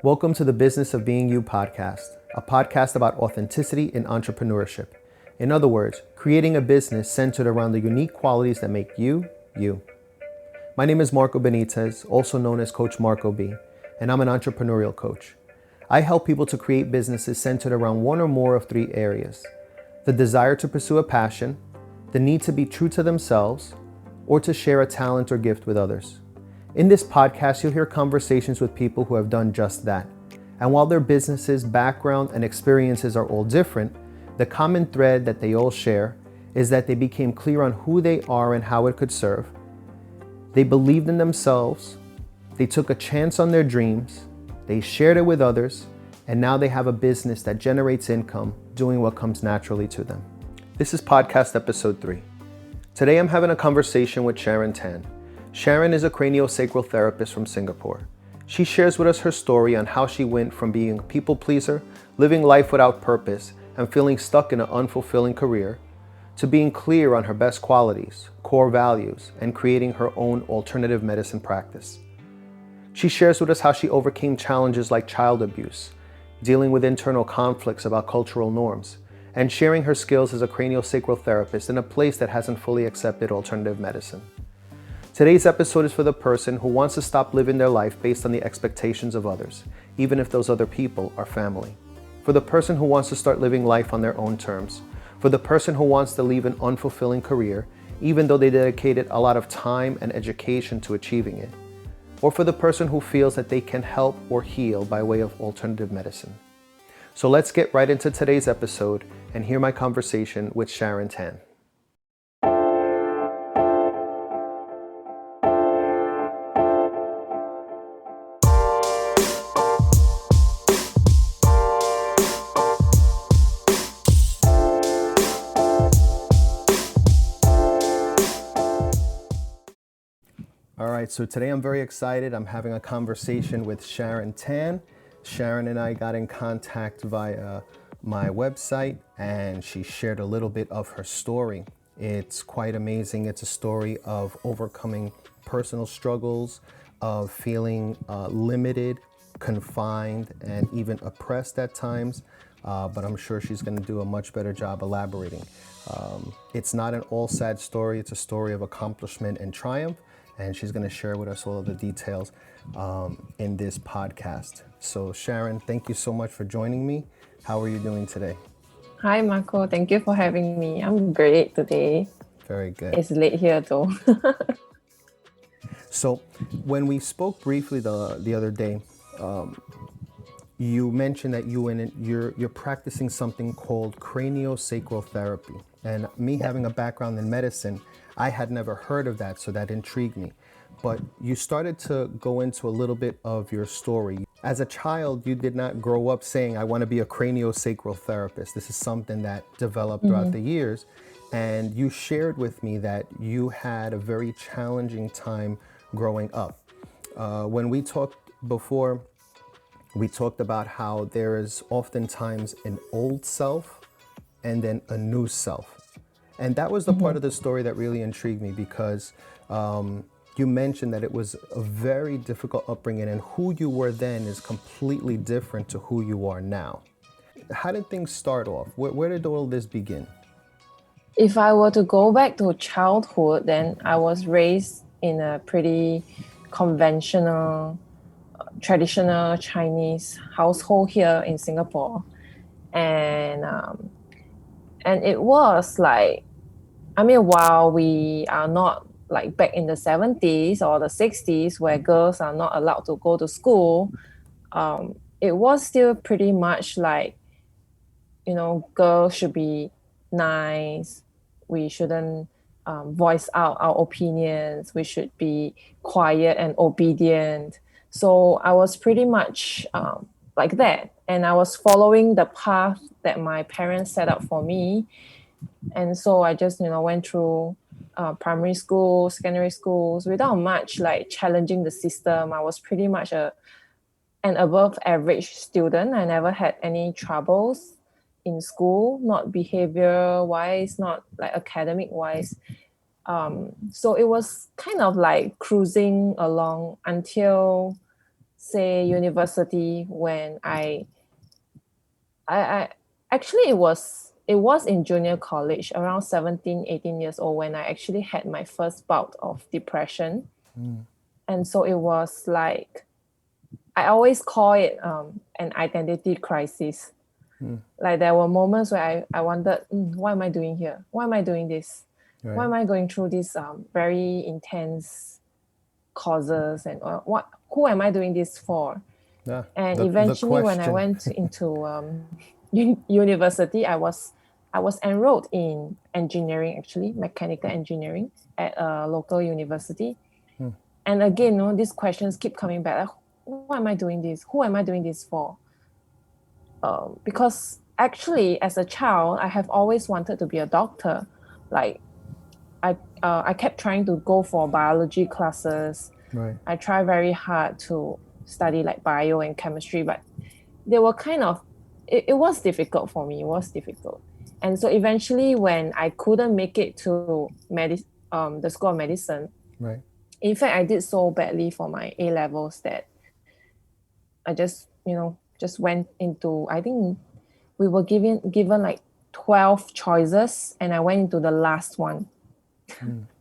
Welcome to the Business of Being You podcast, a podcast about authenticity in entrepreneurship. In other words, creating a business centered around the unique qualities that make you, you. My name is Marco Benitez, also known as Coach Marco B, and I'm an entrepreneurial coach. I help people to create businesses centered around one or more of three areas: the desire to pursue a passion, the need to be true to themselves, or to share a talent or gift with others. In this podcast, you'll hear conversations with people who have done just that. And while their businesses, background, and experiences are all different, the common thread that they all share is that they became clear on who they are and how it could serve. They believed in themselves, they took a chance on their dreams, they shared it with others, and now they have a business that generates income doing what comes naturally to them. This is podcast episode 3. Today I'm having a conversation with Sharon Tan. Sharon is a craniosacral therapist from Singapore. She shares with us her story on how she went from being a people pleaser, living life without purpose, and feeling stuck in an unfulfilling career, to being clear on her best qualities, core values, and creating her own alternative medicine practice. She shares with us how she overcame challenges like child abuse, dealing with internal conflicts about cultural norms, and sharing her skills as a craniosacral therapist in a place that hasn't fully accepted alternative medicine. Today's episode is for the person who wants to stop living their life based on the expectations of others, even if those other people are family. For the person who wants to start living life on their own terms. For the person who wants to leave an unfulfilling career, even though they dedicated a lot of time and education to achieving it. Or for the person who feels that they can help or heal by way of alternative medicine. So let's get right into today's episode and hear my conversation with Sharon Tan. All right, so today I'm very excited. I'm having a conversation with Sharon Tan. Sharon and I got in contact via my website, and she shared a little bit of her story. It's quite amazing. It's a story of overcoming personal struggles, of feeling limited, confined, and even oppressed at times. But I'm sure she's going to do a much better job elaborating. It's not an all sad story. It's a story of accomplishment and triumph. And she's going to share with us all of the details in this podcast. So Sharon, thank you so much for joining me. How are you doing today? Hi, Marco. Thank you for having me. I'm great today. Very good. It's late here though. So when we spoke briefly the other day, you mentioned that you're practicing something called craniosacral therapy. And me having a background in medicine, I had never heard of that, so that intrigued me. But you started to go into a little bit of your story. As a child, you did not grow up saying, I want to be a craniosacral therapist. This is something that developed throughout the years. And you shared with me that you had a very challenging time growing up. When we talked before, we talked about how there is oftentimes an old self and then a new self. And that was the part of the story that really intrigued me, because you mentioned that it was a very difficult upbringing, and who you were then is completely different to who you are now. How did things start off? Where did all this begin? If I were to go back to childhood, then I was raised in a pretty conventional, traditional Chinese household here in Singapore. And it was like, while we are not like back in the 70s or the 60s where girls are not allowed to go to school, it was still pretty much like, girls should be nice. We shouldn't voice out our opinions. We should be quiet and obedient. So I was pretty much like that. And I was following the path that my parents set up for me. And so I just, went through primary school, secondary schools without much like challenging the system. I was pretty much an above average student. I never had any troubles in school, not behavior wise, not like academic wise. So it was kind of like cruising along until say university when I actually it was in junior college around 17, 18 years old when I actually had my first bout of depression. And so it was like, I always call it an identity crisis. Like there were moments where I wondered, what am I doing here? Why am I doing this? Right. Why am I going through this very intense causes, and who am I doing this for? Yeah, And the eventually when I question. went into university, I was enrolled in engineering, actually mechanical engineering at a local university. And again, these questions keep coming back, like, why am I doing this? Who am I doing this for? Because actually as a child I have always wanted to be a doctor. Like I kept trying to go for biology classes. Right. I tried very hard to study like bio and chemistry, but they were kind of, it was difficult for me. It was difficult. And so eventually when I couldn't make it to the School of Medicine, Right. in fact, I did so badly for my A levels that I just went into, I think we were given like 12 choices, and I went into the last one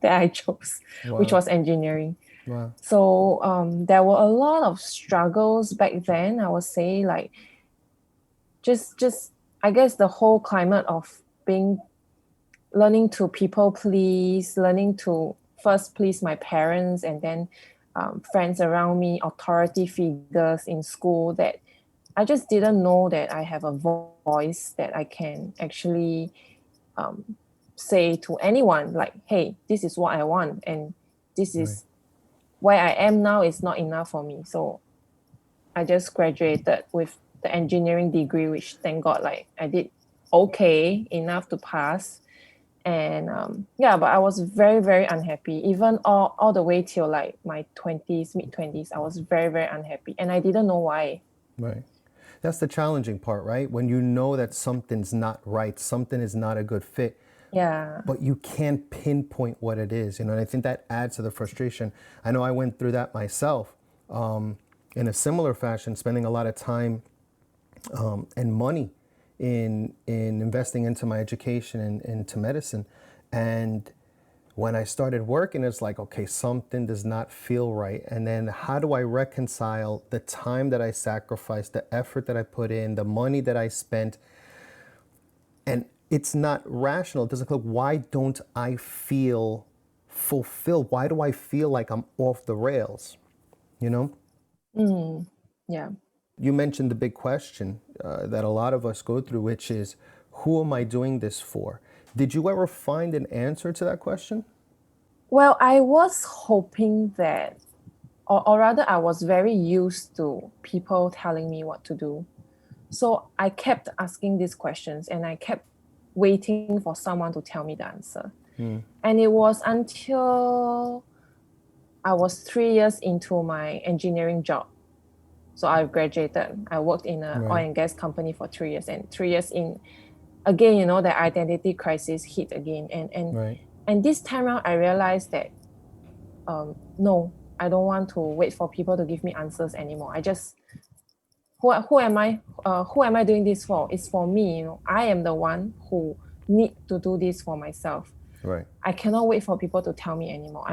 that I chose, which Wow. was engineering. Wow. So there were a lot of struggles back then, I would say, like just I guess the whole climate of learning to people please, learning to first please my parents, and then friends around me, authority figures in school, that I just didn't know that I have a voice that I can actually say to anyone, like, hey, this is what I want, and this is where I am now is not enough for me. So I just graduated with the engineering degree, which thank God, like I did okay enough to pass. And but I was very, very unhappy. Even all the way till like my 20s, mid-20s, I was very, very unhappy. And I didn't know why. Right. That's the challenging part, right? When you know that something's not right, something is not a good fit, Yeah. but you can't pinpoint what it is, and I think that adds to the frustration. I know I went through that myself in a similar fashion, spending a lot of time and money in investing into my education and into medicine. And when I started working, it's like, okay, something does not feel right. And then how do I reconcile the time that I sacrificed, the effort that I put in, the money that I spent? And it's not rational. It doesn't look, why don't I feel fulfilled? Why do I feel like I'm off the rails? You know? Yeah. You mentioned the big question that a lot of us go through, which is, who am I doing this for? Did you ever find an answer to that question? Well, I was hoping that, or rather, I was very used to people telling me what to do. So I kept asking these questions, and I kept waiting for someone to tell me the answer. And it was until I was 3 years into my engineering job. So I graduated. I worked in an oil and gas company for 3 years, and 3 years in, again, the identity crisis hit again. And this time around, I realized that no, I don't want to wait for people to give me answers anymore. I just, who am I? Who am I doing this for? It's for me. I am the one who need to do this for myself. Right. I cannot wait for people to tell me anymore.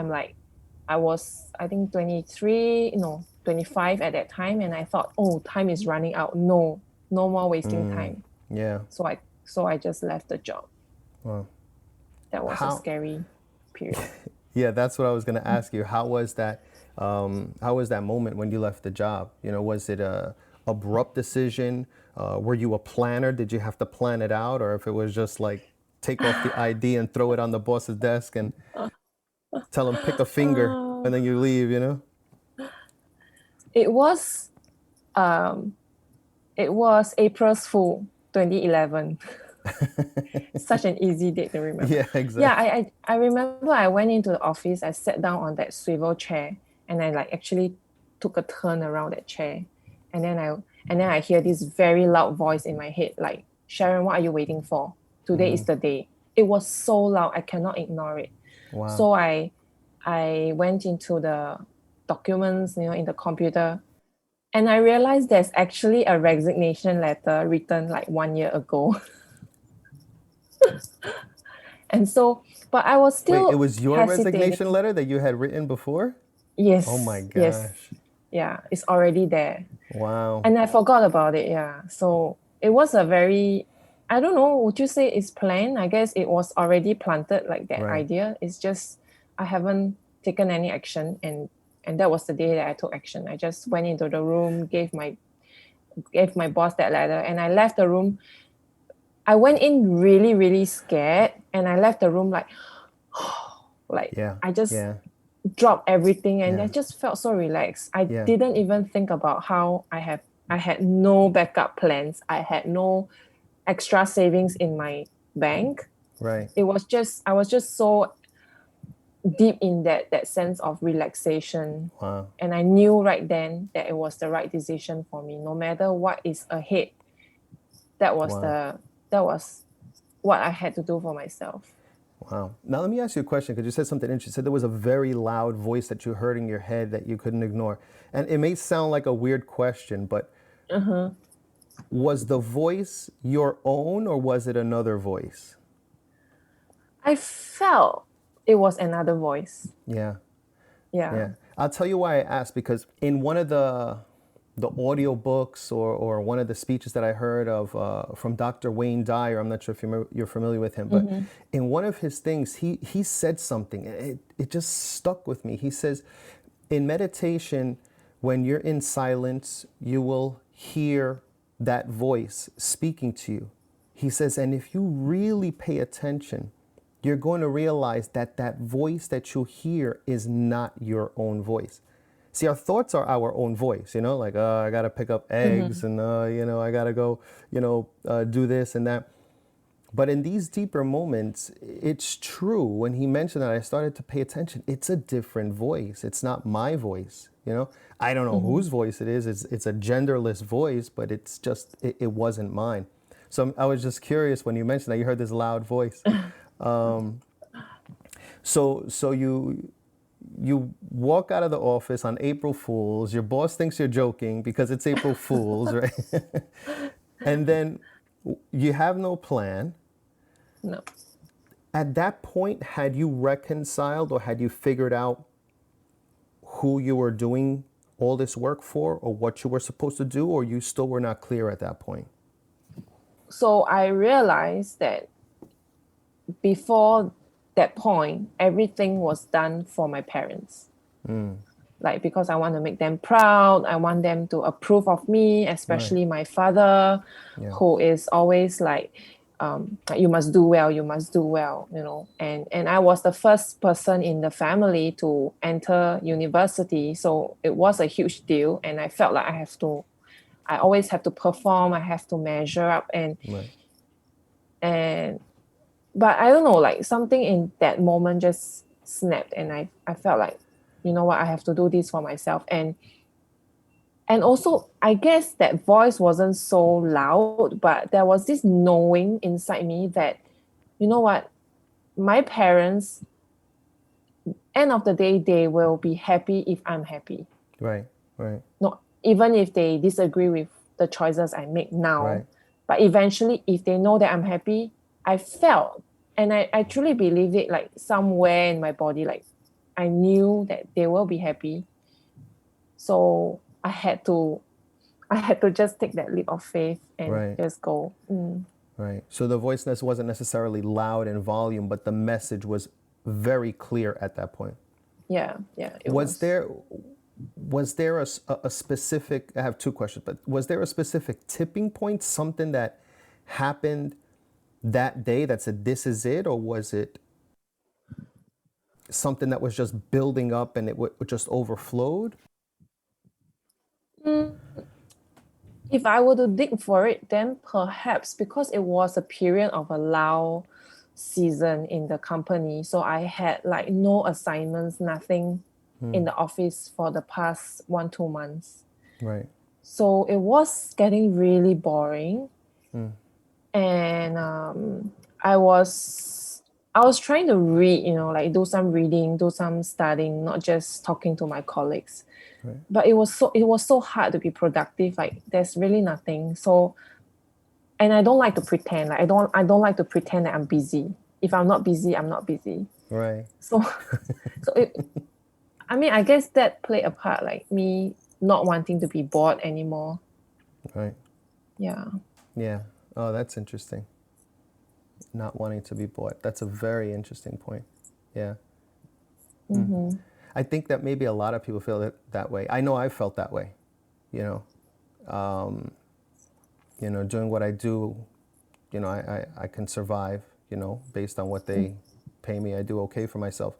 I was, I think 25 at that time, and I thought, oh, time is running out. No more wasting time. Yeah. So I just left the job. Wow. That was a scary period. Yeah, that's what I was going to ask you. How was that? How was that moment when you left the job? Was it a abrupt decision? Were you a planner? Did you have to plan it out, or if it was just like take off the ID and throw it on the boss's desk and tell him pick a finger and then you leave? It was April's Fool 2011. Such an easy date to remember. Yeah, exactly. Yeah, I remember I went into the office, I sat down on that swivel chair, and I like actually took a turn around that chair. And then I hear this very loud voice in my head, like, Sharon, what are you waiting for? Today is the day. It was so loud, I cannot ignore it. Wow. So I went into the documents, in the computer, And I realized there's actually a resignation letter written like 1 year ago. And so, but I was Wait, it still was your resignation hesitating. letter that you had written before? Oh my Yes. gosh. Yeah, it's already there. Wow. And I forgot about it. Yeah. So it was a very, I don't know, would you say it's planned? I guess it was already planted, like that Right. idea. It's just I haven't taken any action, and that was the day that I took action. I just went into the room, gave my boss that letter, and I left the room. I went in really, really scared, and I left the room like Yeah. I just Yeah. dropped everything, and I Yeah. just felt so relaxed. I Yeah. didn't even think about how I had no backup plans. I had no extra savings in my bank. Right. I was just so deep in that sense of relaxation. Wow. And I knew right then that it was the right decision for me. No matter what is ahead, that was Wow. that was what I had to do for myself. Wow. Now let me ask you a question because you said something interesting. You said there was a very loud voice that you heard in your head that you couldn't ignore. And it may sound like a weird question, but Uh-huh. was the voice your own or was it another voice? I felt it was another voice. Yeah. Yeah. Yeah. I'll tell you why I asked because in one of the audio books or one of the speeches that I heard of from Dr. Wayne Dyer, I'm not sure if you're familiar with him, but Mm-hmm. in one of his things, he said something. It just stuck with me. He says, in meditation, when you're in silence, you will hear that voice speaking to you. He says, and if you really pay attention, you're going to realize that that voice that you hear is not your own voice. See, our thoughts are our own voice, like, I got to pick up eggs Mm-hmm. and, I got to go, do this and that. But in these deeper moments, it's true. When he mentioned that, I started to pay attention. It's a different voice. It's not my voice, I don't know Mm-hmm. whose voice it is. It's a genderless voice, but it wasn't mine. So I was just curious when you mentioned that you heard this loud voice. So you walk out of the office on April Fools. Your boss thinks you're joking because it's April Fools, right? And then you have no plan. No. At that point, had you reconciled or had you figured out who you were doing all this work for or what you were supposed to do, or you still were not clear at that point? So I realized that before that point, everything was done for my parents. Like, because I want to make them proud, I want them to approve of me, Right. especially my father, Yeah. who is always like, you must do well, you must do well, and I was the first person in the family to enter university, so it was a huge deal, and I felt like I always have to perform, I have to measure up, Right. and but I don't know, like something in that moment just snapped, and I felt like, you know what, I have to do this for myself. And also, I guess that voice wasn't so loud, but there was this knowing inside me that, you know what, my parents, end of the day, they will be happy if I'm happy. Right. Right. Not even if they disagree with the choices I make now, Right. but eventually, if they know that I'm happy, I felt, and I truly believe it, like somewhere in my body, like I knew that they will be happy. So I had to just take that leap of faith and Right. just go. Right. So the voiceness wasn't necessarily loud in volume, but the message was very clear at that point. Yeah, it Was was. there was there a specific, I have two questions, but was there a specific tipping point, something that happened that day that said this is it, or was it something that was just building up and it just overflowed? Mm, if I were to dig for it, then perhaps because it was a period of a lull season in the company, so I had like no assignments, nothing in the office for the past 1-2 months. Right. So it was getting really boring, and I was trying to read, like do some reading, do some studying, not just talking to my colleagues. But it was so hard to be productive. Like there's really nothing. So, and I don't like to pretend. Like I don't like to pretend that I'm busy. If I'm not busy, I'm not busy. Right. So I mean, I guess that played a part, like me not wanting to be bored anymore. Right. Yeah. Yeah. Oh, that's interesting. Not wanting to be bored. That's a very interesting point. Yeah. Mm-hmm. I think that maybe a lot of people feel that way. I know I felt that way, you know, doing what I do, you know, I can survive, you know, based on what they pay me. I do okay for myself.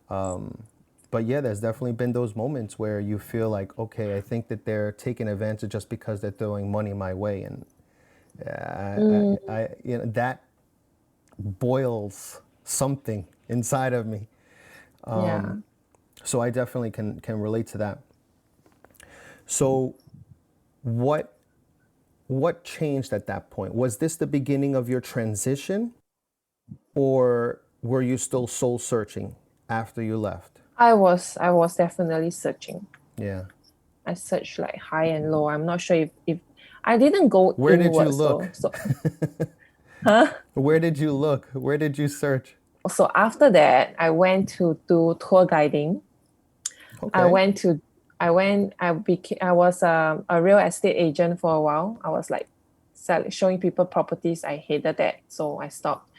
But yeah, there's definitely been those moments where you feel like, okay, I think that they're taking advantage just because they're throwing money my way. And you know, that boils something inside of me. Yeah. So I definitely can relate to that. So what changed at that point? Was this the beginning of your transition, or were you still soul searching after you left? I was definitely searching. Yeah. I searched like high and low. I'm not sure if I didn't go Where did you inwards look? though. So huh? Where did you look? Where did you search? So after that, I went to do tour guiding. I Okay. went to I was a real estate agent for a while. I was like showing people properties. I hated that, so I stopped.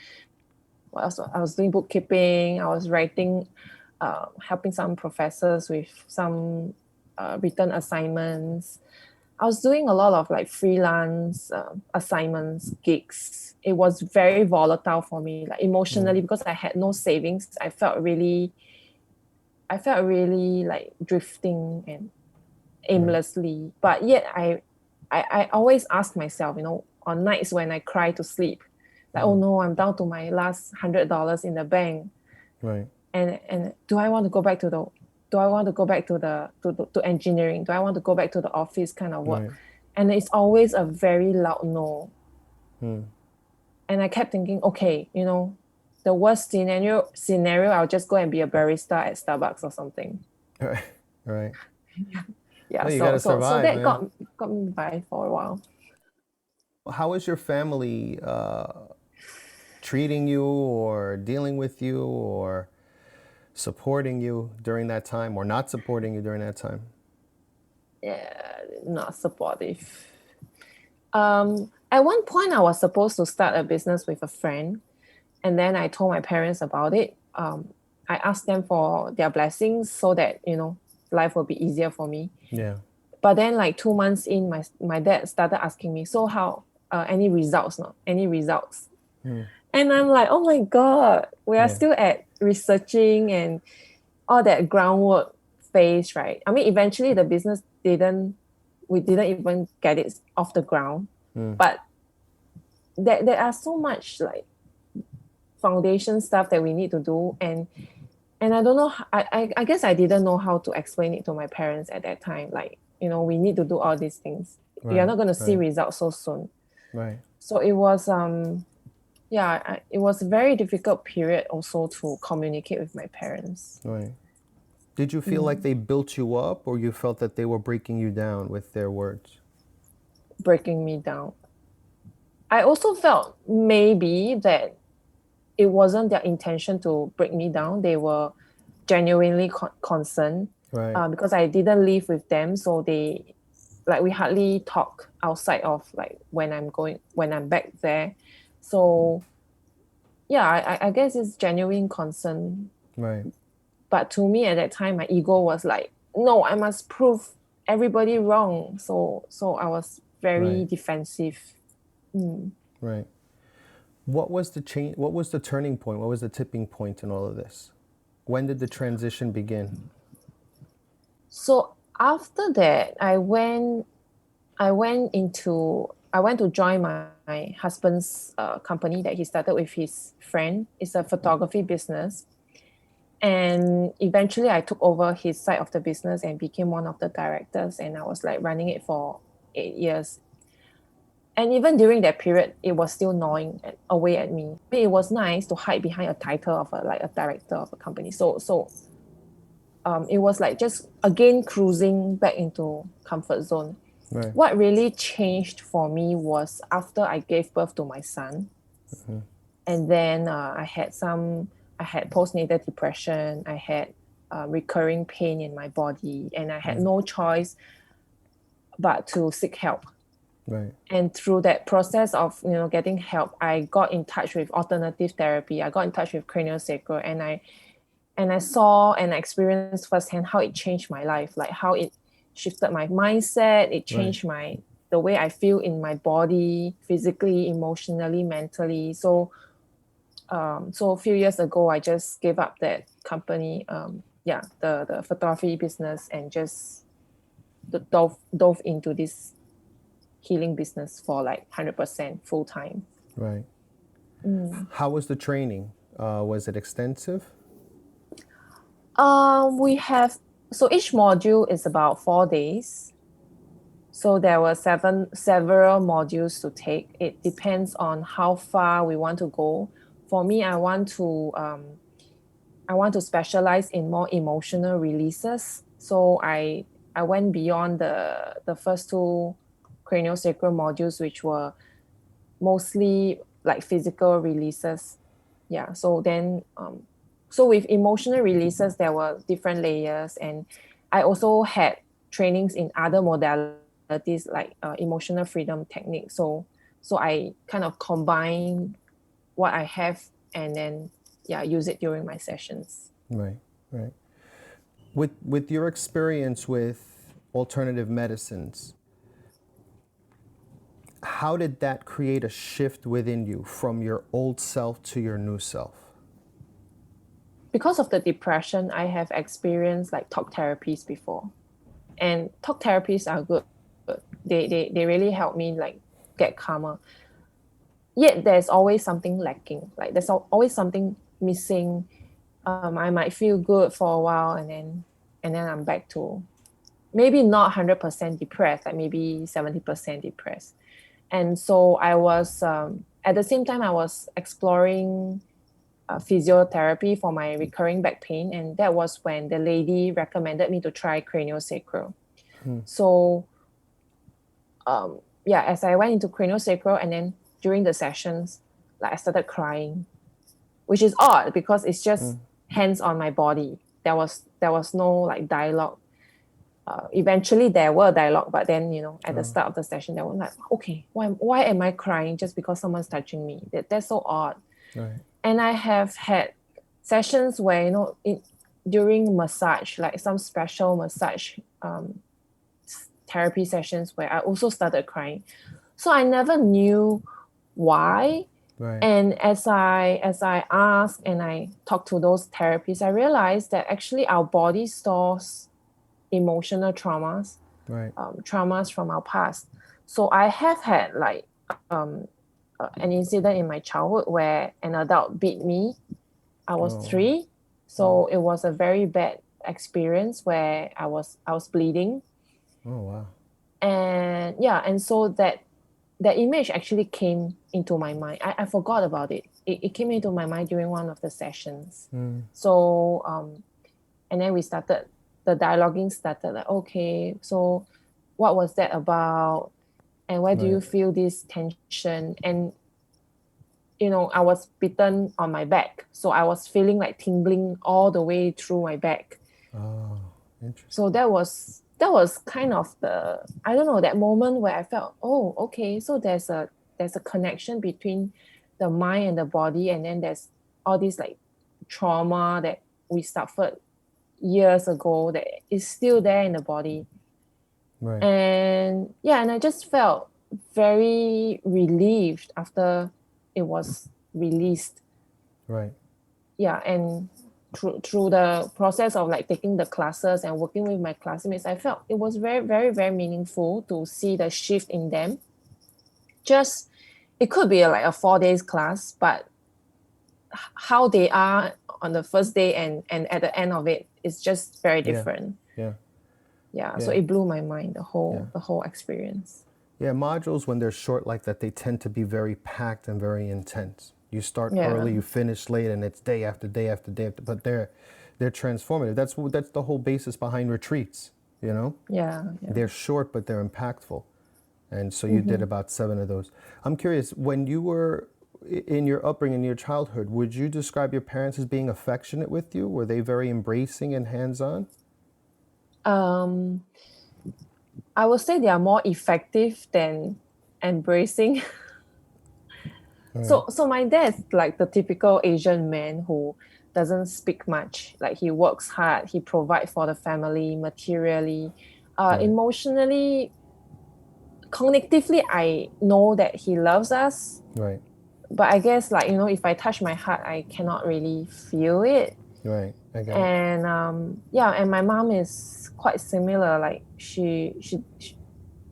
What else? I was doing bookkeeping. I was writing, helping some professors with some written assignments. I was doing a lot of like freelance assignments, gigs. It was very volatile for me, like emotionally, because I had no savings. I felt really like drifting and aimlessly. But yet I always ask myself, you know, on nights when I cry to sleep, like, oh no, I'm down to my last $100 in the bank. Right. And do I want to go back to to engineering? Do I want to go back to the office kind of work? Right. And it's always a very loud no. And I kept thinking, okay, you know, the worst scenario, I'll just go and be a barista at Starbucks or something. Right. Right. Yeah, Well, you got to so survive, that man. got me by for a while. How is your family treating you or dealing with you or supporting you during that time or not supporting you during that time? Yeah, not supportive. At one point, I was supposed to start a business with a friend, and then I told my parents about it. I asked them for their blessings so that, you know, life will be easier for me. Yeah. But then, like 2 months in, my dad started asking me, "So how? Any results? Not any results?" And I'm like, "Oh my god, we are Yeah. still at researching and all that groundwork phase, right?" I mean, eventually the business we didn't even get it off the ground, but there are so much like foundation stuff that we need to do, and I don't know. I guess I didn't know how to explain it to my parents at that time. Like, you know, we need to do all these things. You're Right. not going to see Right. results so soon. Right. So it was it was a very difficult period also to communicate with my parents. Right. Did you feel like they built you up, or you felt that they were breaking you down with their words? Breaking me down. I also felt maybe that it wasn't their intention to break me down. They were genuinely concerned, Right. because I didn't live with them, so they like we hardly talk outside of like when I'm back there. So yeah, I guess it's genuine concern. Right. But to me at that time, my ego was like, no, I must prove everybody wrong. So I was very Right. defensive. Right. What was the change? What was the turning point? What was the tipping point in all of this? When did the transition begin? So after that, I went to join my husband's company that he started with his friend. It's a photography business. And eventually I took over his side of the business and became one of the directors. And I was like running it for 8 years. And even during that period, it was still gnawing away at me. It was nice to hide behind a title of a director of a company. So it was like just again cruising back into comfort zone. Right. What really changed for me was after I gave birth to my son, and then I had postnatal depression. I had recurring pain in my body, and I had no choice but to seek help. Right. And through that process of getting help, I got in touch with alternative therapy. I got in touch with craniosacral, and I saw and experienced firsthand how it changed my life, like how it shifted my mindset. It changed the way I feel in my body, physically, emotionally, mentally. So a few years ago, I just gave up that company, the photography business, and just dove into this healing business for like 100% full time. Right. How was the training? Was it extensive? We have, so each module is about 4 days. So there were several modules to take. It depends on how far we want to go. For me, I want to specialize in more emotional releases. So I went beyond the first two craniosacral modules, which were mostly like physical releases. Yeah. So then, so with emotional releases, there were different layers, and I also had trainings in other modalities like emotional freedom techniques. So I kind of combine what I have and then use it during my sessions. Right. Right. With your experience with alternative medicines, how did that create a shift within you from your old self to your new self? Because of the depression, I have experienced like talk therapies before, and talk therapies are good. They really help me like get calmer. Yet there's always something lacking. Like there's always something missing. I might feel good for a while, and then I'm back to maybe not 100% depressed, like maybe 70% depressed. And so I was at the same time I was exploring physiotherapy for my recurring back pain, and that was when the lady recommended me to try craniosacral. So as I went into craniosacral, and then during the sessions, like I started crying, which is odd because it's just hands on my body. There was no like dialogue. Eventually there were dialogue, but then at the start of the session, they were like, okay, why am I crying just because someone's touching me? That's so odd. Right. And I have had sessions where during massage, like some special massage therapy sessions, where I also started crying. So I never knew why. Right. And as I asked and I talked to those therapists, I realized that actually our body stores emotional traumas, Right. traumas from our past. So I have had like an incident in my childhood where an adult beat me. I was 3, so it was a very bad experience where I was bleeding. Oh wow. And so that image actually came into my mind. I forgot about it. It came into my mind during one of the sessions. So and then the dialoguing started, like, okay, so what was that about? And where do you feel this tension? And I was bitten on my back, so I was feeling like tingling all the way through my back. Oh, interesting. So that was kind of the, I don't know, that moment where I felt, oh, okay, so there's a connection between the mind and the body, and then there's all this like trauma that we suffered years ago that is still there in the body. Right. And I just felt very relieved after it was released. Right. And through the process of like taking the classes and working with my classmates, I felt it was very, very, very meaningful to see the shift in them. Just, it could be like a 4 days class, but how they are on the first day and at the end of it is just very different. So it blew my mind, the whole experience. Modules, when they're short like that, they tend to be very packed and very intense. You start early, you finish late, and it's day after day after day after. But They're transformative. That's the whole basis behind retreats, you know? Yeah. They're short, but they're impactful. And so you did about 7 of those. I'm curious, when you were in your upbringing, in your childhood, would you describe your parents as being affectionate with you? Were they very embracing and hands-on? Um, I would say they are more effective than embracing. So my dad's like the typical Asian man who doesn't speak much. Like he works hard, he provides for the family materially, Right, emotionally, cognitively. I know that he loves us, right, but I guess like if I touch my heart, I cannot really feel it. right. I get it. And and my mom is quite similar. Like she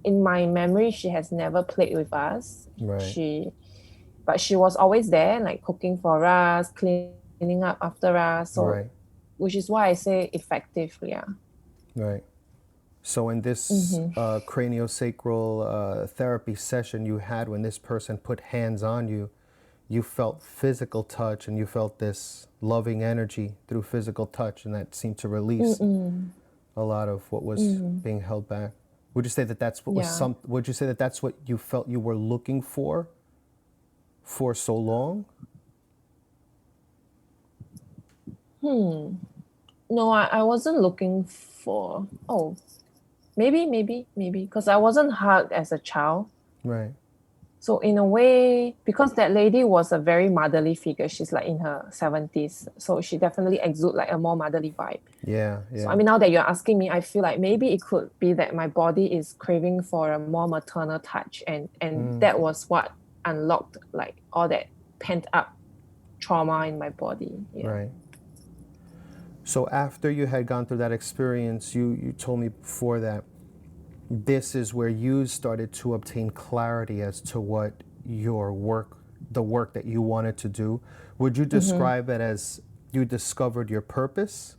in my memory, she has never played with us. Right, But she was always there, like cooking for us, cleaning up after us. So, right, which is why I say effective. Yeah. right. So in this craniosacral therapy session you had, when this person put hands on you, you felt physical touch and you felt this loving energy through physical touch, and that seemed to release a lot of what was being held back. Would you say that that's what was Yeah. would you say that that's what you felt you were looking for so long? No, I wasn't looking for. Oh, maybe, because I wasn't hugged as a child. Right. So in a way, because that lady was a very motherly figure, she's like in her 70s. So she definitely exudes like a more motherly vibe. Yeah, So yeah. I mean, now that you're asking me, I feel like maybe it could be that my body is craving for a more maternal touch, and that was what unlocked like all that pent up trauma in my body. Yeah. Right. So after you had gone through that experience, you told me before that this is where you started to obtain clarity as to what the work that you wanted to do. Would you describe it as you discovered your purpose?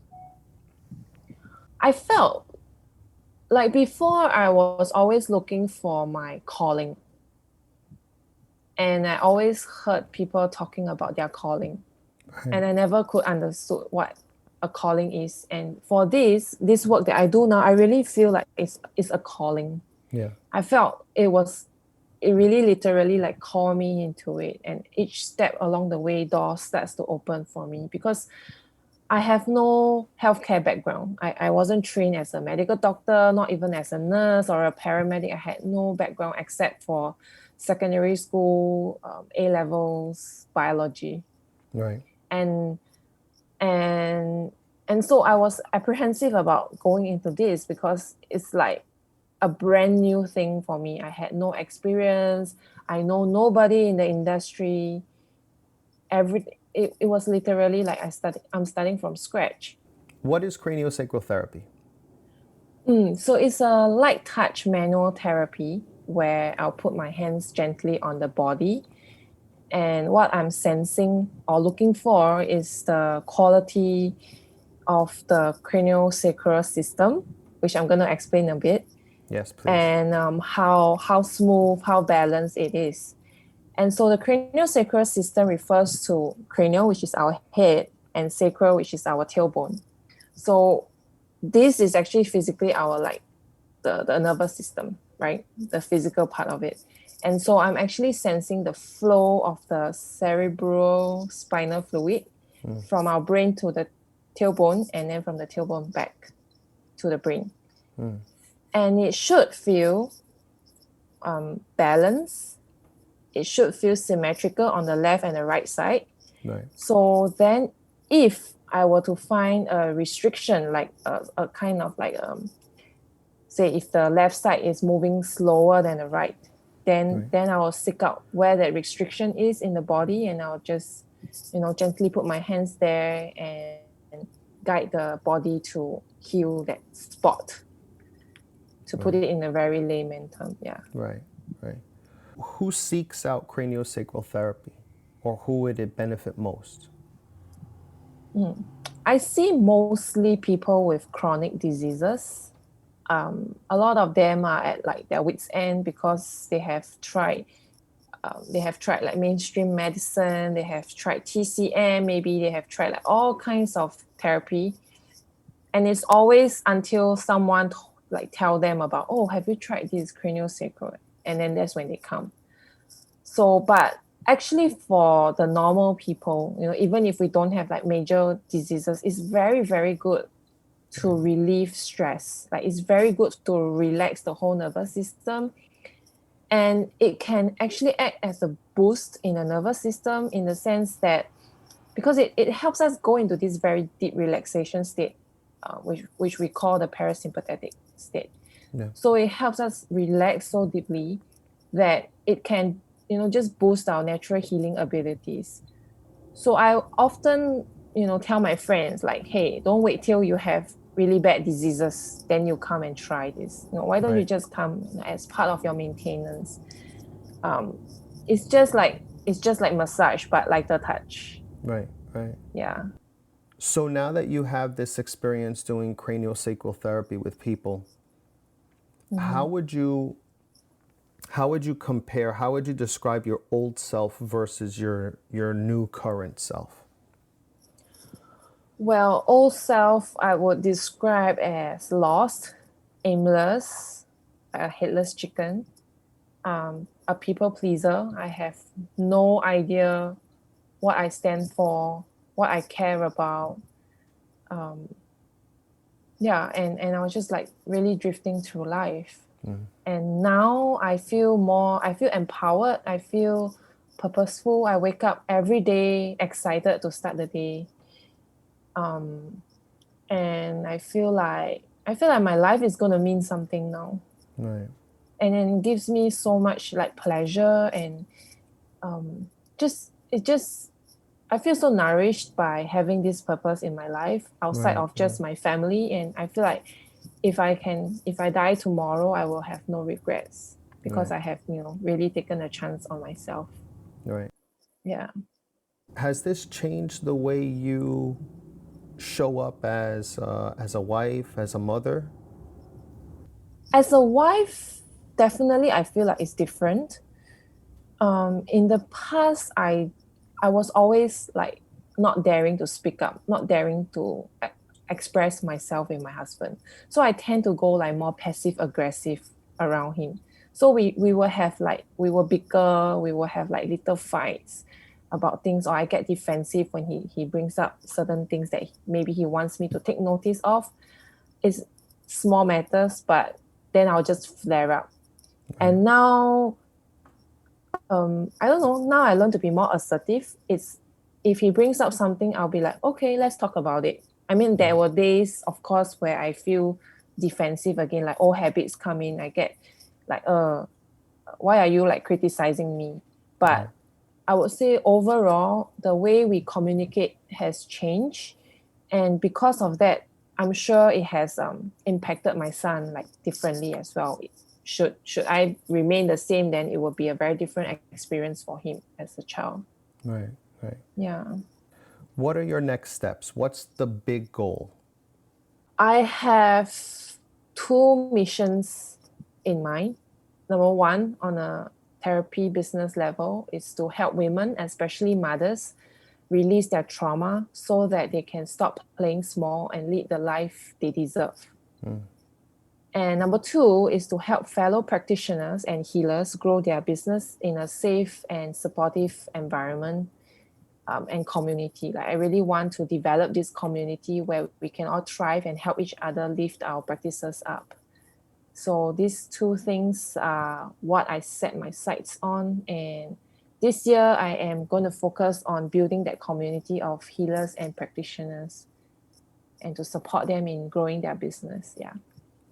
I felt like before I was always looking for my calling, and I always heard people talking about their calling, and I never could understood what a calling is. And for this work that I do now, I really feel like it's a calling. Yeah. I felt it really literally like called me into it, and each step along the way door starts to open for me, because I have no healthcare background. I wasn't trained as a medical doctor, not even as a nurse or a paramedic. I had no background except for secondary school, A levels, biology. Right. And and and so I was apprehensive about going into this, because it's like a brand new thing for me. I had no experience. I know nobody in the industry. It was literally like I'm starting from scratch. What is craniosacral therapy? So it's a light touch manual therapy where I'll put my hands gently on the body. And what I'm sensing or looking for is the quality of the craniosacral system, which I'm going to explain a bit, Yes, please. and how smooth, how balanced it is. And so the craniosacral system refers to cranial, which is our head, and sacral, which is our tailbone. So this is actually physically our like the nervous system, right? The physical part of it. And so I'm actually sensing the flow of the cerebral spinal fluid from our brain to the tailbone, and then from the tailbone back to the brain. And it should feel balanced. It should feel symmetrical on the left and the right side. Right. So then if I were to find a restriction, like a kind of like, say if the left side is moving slower than the right, then I will seek out where that restriction is in the body, and I'll just, gently put my hands there and guide the body to heal that spot, to put it in a very layman term. Yeah. Right. Right. Who seeks out craniosacral therapy, or who would it benefit most? I see mostly people with chronic diseases. A lot of them are at like their wits' end because they have tried they have tried like mainstream medicine, they have tried TCM, maybe they have tried like all kinds of therapy. And it's always until someone like tell them about, oh, have you tried this craniosacral? And then that's when they come. So, but actually for the normal people, even if we don't have like major diseases, it's very, very good to relieve stress. Like it's very good to relax the whole nervous system. And it can actually act as a boost in the nervous system in the sense that because it helps us go into this very deep relaxation state, which we call the parasympathetic state. Yeah. So it helps us relax so deeply that it can, just boost our natural healing abilities. So I often, tell my friends like, hey, don't wait till you have really bad diseases, then you come and try this. Why don't you just come as part of your maintenance? It's just like massage, but like the touch. Right. Yeah. So now that you have this experience doing craniosacral therapy with people, how would you compare, how would you describe your old self versus your new current self? Well, old self I would describe as lost, aimless, a headless chicken, a people pleaser. I have no idea what I stand for, what I care about. And I was just like really drifting through life. And now I feel empowered. I feel purposeful. I wake up every day excited to start the day. And I feel like my life is going to mean something now. Right. And then it gives me so much like pleasure and I feel so nourished by having this purpose in my life outside of just my family. And I feel like if I die tomorrow, I will have no regrets because I have, really taken a chance on myself. Right. Yeah. Has this changed the way you show up as a wife, as a mother? As a wife, definitely I feel like it's different. In the past, I was always like not daring to speak up, not daring to express myself with my husband. So I tend to go like more passive aggressive around him. So we will bicker, we will have like little fights about things, or I get defensive when he brings up certain things that maybe he wants me to take notice of. It's small matters, but then I'll just flare up. And now I don't know, now I learn to be more assertive. It's if he brings up something, I'll be like, okay, let's talk about it. I mean, there were days, of course, where I feel defensive again, like old habits come in. I get like, why are you like criticizing me? But I would say overall, the way we communicate has changed. And because of that, I'm sure it has impacted my son like differently as well. Should I remain the same, then it will be a very different experience for him as a child. Right. Yeah. What are your next steps? What's the big goal? I have 2 missions in mind. Number one, on a therapy business level, is to help women, especially mothers, release their trauma so that they can stop playing small and lead the life they deserve. And number 2 is to help fellow practitioners and healers grow their business in a safe and supportive environment and community. Like I really want to develop this community where we can all thrive and help each other lift our practices up. So these 2 things are what I set my sights on. And this year I am going to focus on building that community of healers and practitioners and to support them in growing their business. Yeah.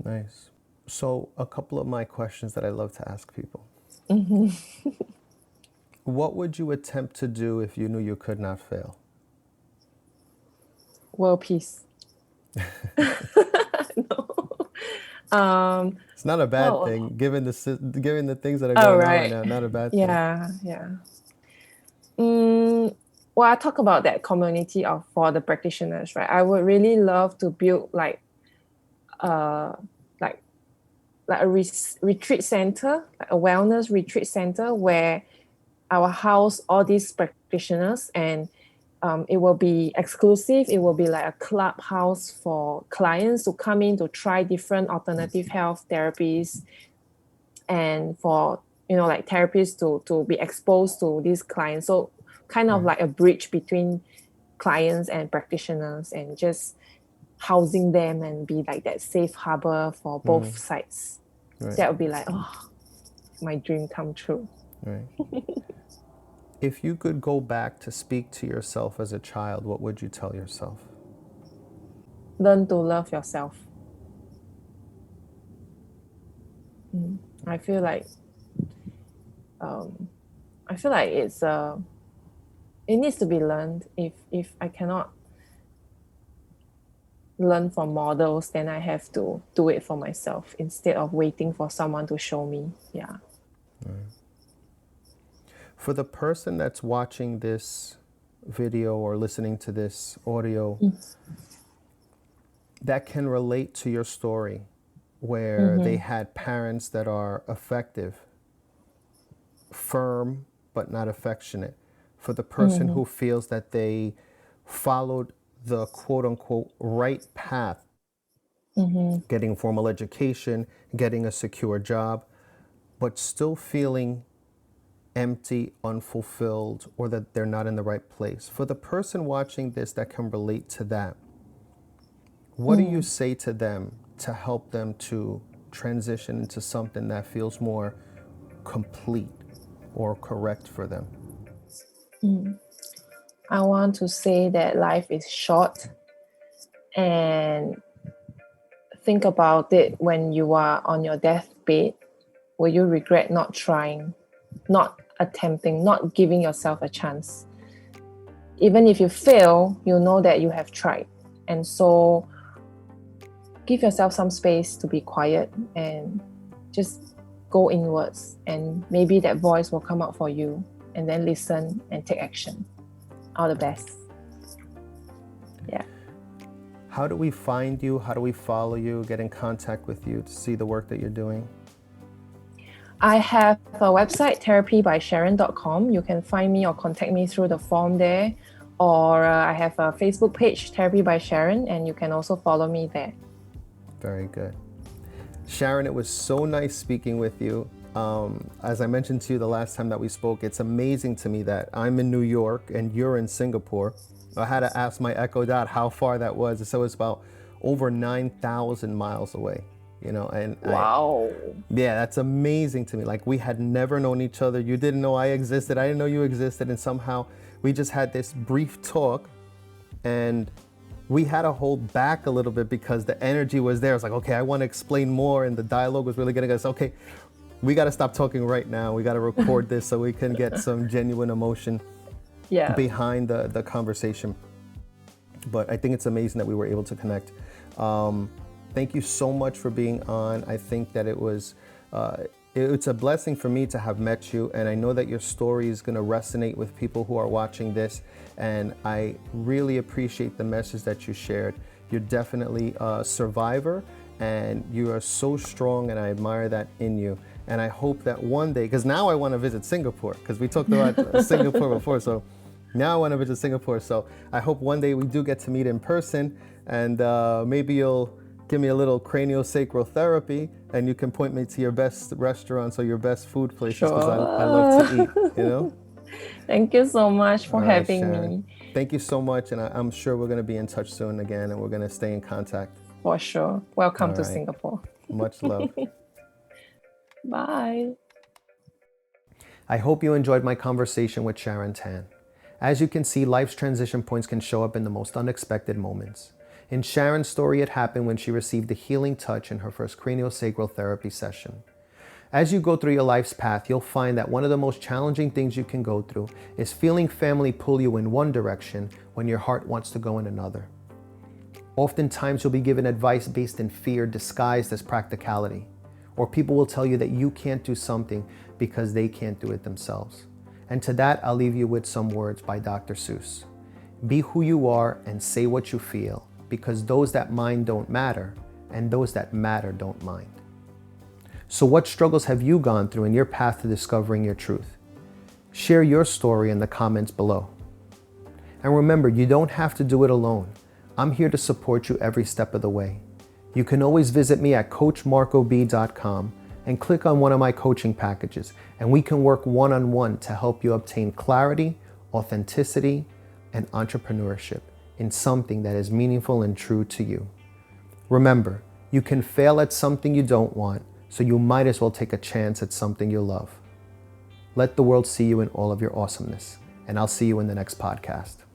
Nice. So a couple of my questions that I love to ask people. What would you attempt to do if you knew you could not fail? World peace. No. It's not a bad thing, given the things that are going on right now. Not a bad thing. Yeah. Well, I talk about that community for the practitioners, right? I would really love to build like a retreat center, like a wellness retreat center where our house all these practitioners, and it will be exclusive. It will be like a clubhouse for clients to come in to try different alternative health therapies, and for like therapists to be exposed to these clients. So kind of like a bridge between clients and practitioners, and just housing them and be like that safe harbor for both sides. Right. That would be like, oh, my dream come true. Right. If you could go back to speak to yourself as a child, what would you tell yourself? Learn to love yourself. I feel like it's it needs to be learned. If I cannot learn from models, then I have to do it for myself instead of waiting for someone to show me. Yeah. For the person that's watching this video or listening to this audio that can relate to your story, where they had parents that are effective, firm, but not affectionate. For the person who feels that they followed the quote unquote right path, getting formal education, getting a secure job, but still feeling empty, unfulfilled, or that they're not in the right place. For the person watching this that can relate to that, what do you say to them to help them to transition into something that feels more complete or correct for them? I want to say that life is short, and think about it when you are on your deathbed. Will you regret not trying, not attempting, not giving yourself a chance? Even if you fail, you know that you have tried. And so give yourself some space to be quiet and just go inwards, and maybe that voice will come out for you, and then listen and take action. All the best. Yeah. How do we find you? How do we follow you, get in contact with you to see the work that you're doing? I have a website, therapybysharon.com. You can find me or contact me through the form there. Or I have a Facebook page, Therapy by Sharon, and you can also follow me there. Very good. Sharon, it was so nice speaking with you. As I mentioned to you the last time that we spoke, it's amazing to me that I'm in New York and you're in Singapore. I had to ask my Echo Dot how far that was. So it's about over 9,000 miles away, and wow. Yeah, that's amazing to me. Like, we had never known each other. You didn't know I existed. I didn't know you existed. And somehow we just had this brief talk, and we had to hold back a little bit because the energy was there. It's like, okay, I want to explain more. And the dialogue was really getting us, okay, we got to stop talking right now. We got to record this so we can get some genuine emotion behind the conversation. But I think it's amazing that we were able to connect. Thank you so much for being on. I think that it's a blessing for me to have met you, and I know that your story is going to resonate with people who are watching this, and I really appreciate the message that you shared. You're definitely a survivor, and you are so strong, and I admire that in you. And I hope that one day, because now I want to visit Singapore, because we talked about Singapore before, so now I want to visit Singapore. So I hope one day we do get to meet in person, and maybe you'll give me a little craniosacral therapy, and you can point me to your best restaurants or your best food places, because I love to eat, Thank you so much for having Sharon. me. Thank you so much, and I'm sure we're going to be in touch soon again, and we're going to stay in contact. For sure. Welcome to Singapore. Much love. Bye. I hope you enjoyed my conversation with Sharon Tan. As you can see, life's transition points can show up in the most unexpected moments. In Sharon's story, it happened when she received a healing touch in her first craniosacral therapy session. As you go through your life's path, you'll find that one of the most challenging things you can go through is feeling family pull you in one direction when your heart wants to go in another. Oftentimes, you'll be given advice based in fear disguised as practicality, or people will tell you that you can't do something because they can't do it themselves. And to that, I'll leave you with some words by Dr. Seuss. Be who you are and say what you feel, because those that mind don't matter, and those that matter don't mind. So what struggles have you gone through in your path to discovering your truth? Share your story in the comments below. And remember, you don't have to do it alone. I'm here to support you every step of the way. You can always visit me at coachmarcob.com and click on one of my coaching packages, and we can work one-on-one to help you obtain clarity, authenticity, and entrepreneurship in something that is meaningful and true to you. Remember, you can fail at something you don't want, so you might as well take a chance at something you love. Let the world see you in all of your awesomeness, and I'll see you in the next podcast.